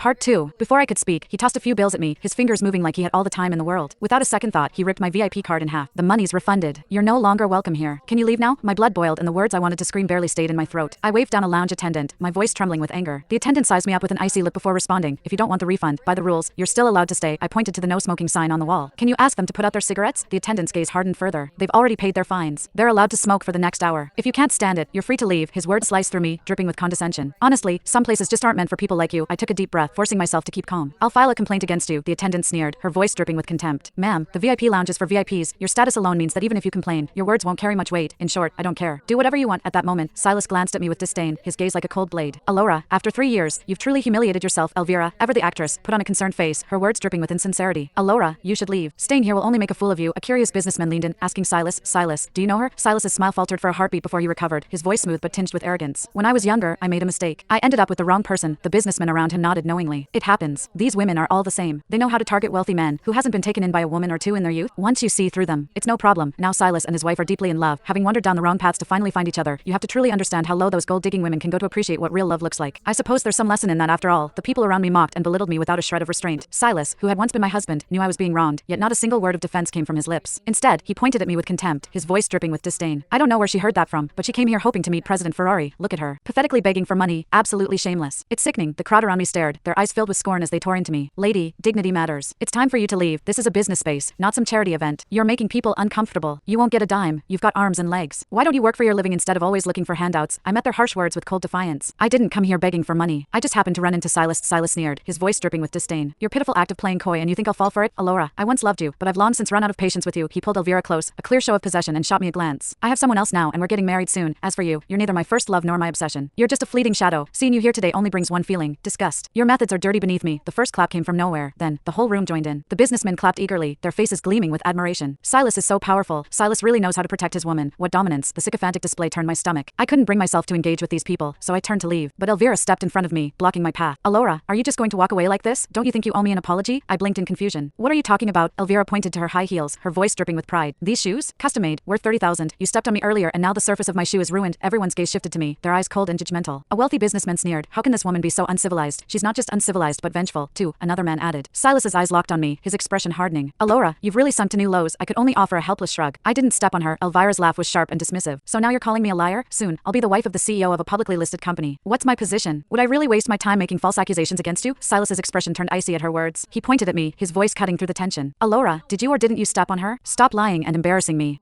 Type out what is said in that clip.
Part 2. Before I could speak, he tossed a few bills at me, his fingers moving like he had all the time in the world. Without a second thought, he ripped my VIP card in half. The money's refunded. You're no longer welcome here. Can you leave now? My blood boiled and the words I wanted to scream barely stayed in my throat. I waved down a lounge attendant, my voice trembling with anger. The attendant sized me up with an icy lip before responding. If you don't want the refund, by the rules, you're still allowed to stay. I pointed to the no smoking sign on the wall. Can you ask them to put out their cigarettes? The attendant's gaze hardened further. They've already paid their fines. They're allowed to smoke for the next hour. If you can't stand it, you're free to leave. His words sliced through me, dripping with condescension. Honestly, some places just aren't meant for people like you. I took a deep breath, forcing myself to keep calm. I'll file a complaint against you, the attendant sneered, her voice dripping with contempt. Ma'am, the VIP lounge is for VIPs. Your status alone means that even if you complain, your words won't carry much weight. In short, I don't care. Do whatever you want. At that moment, Silas glanced at me with disdain, his gaze like a cold blade. Alora, after 3 years, you've truly humiliated yourself. Elvira, ever the actress, put on a concerned face, her words dripping with insincerity. Alora, you should leave. Staying here will only make a fool of you. A curious businessman leaned in, asking Silas, do you know her? Silas's smile faltered for a heartbeat before he recovered, his voice smooth but tinged with arrogance. When I was younger, I made a mistake. I ended up with the wrong person. The businessman around him nodded knowingly. It happens. These women are all the same. They know how to target wealthy men. Who hasn't been taken in by a woman or two in their youth? Once you see through them, it's no problem. Now Silas and his wife are deeply in love, having wandered down the wrong paths to finally find each other. You have to truly understand how low those gold-digging women can go to appreciate what real love looks like. I suppose there's some lesson in that after all. The people around me mocked and belittled me without a shred of restraint. Silas, who had once been my husband, knew I was being wronged, yet not a single word of defense came from his lips. Instead, he pointed at me with contempt, his voice dripping with disdain. I don't know where she heard that from, but she came here hoping to meet President Ferrari. Look at her. Pathetically begging for money, absolutely shameless. It's sickening. The crowd around me stared, their eyes filled with scorn as they tore into me. Lady, dignity matters. It's time for you to leave. This is a business space, not some charity event. You're making people uncomfortable. You won't get a dime. You've got arms and legs. Why don't you work for your living instead of always looking for handouts? I met their harsh words with cold defiance. I didn't come here begging for money. I just happened to run into Silas. Silas sneered, his voice dripping with disdain. Your pitiful act of playing coy and you think I'll fall for it? Alora, I once loved you, but I've long since run out of patience with you. He pulled Elvira close, a clear show of possession, and shot me a glance. I have someone else now and we're getting married soon. As for you, you're neither my first love nor my obsession. You're just a fleeting shadow. Seeing you here today only brings one feeling, disgust. Your methods are dirty beneath me. The first clap came from nowhere. Then, the whole room joined in. The businessmen clapped eagerly, their faces gleaming with admiration. Silas is so powerful. Silas really knows how to protect his woman. What dominance. The sycophantic display turned my stomach. I couldn't bring myself to engage with these people, so I turned to leave. But Elvira stepped in front of me, blocking my path. Alora, are you just going to walk away like this? Don't you think you owe me an apology? I blinked in confusion. What are you talking about? Elvira pointed to her high heels, her voice dripping with pride. These shoes? Custom made, worth 30,000. You stepped on me earlier and now the surface of my shoe is ruined. Everyone's gaze shifted to me, their eyes cold and judgmental. A wealthy businessman sneered. How can this woman be so uncivilized? She's not just uncivilized but vengeful, too, another man added. Silas's eyes locked on me, his expression hardening. Alora, you've really sunk to new lows. I could only offer a helpless shrug. I didn't step on her. Elvira's laugh was sharp and dismissive. So now you're calling me a liar? Soon, I'll be the wife of the CEO of a publicly listed company. What's my position? Would I really waste my time making false accusations against you? Silas's expression turned icy at her words. He pointed at me, his voice cutting through the tension. Alora, did you or didn't you step on her? Stop lying and embarrassing me.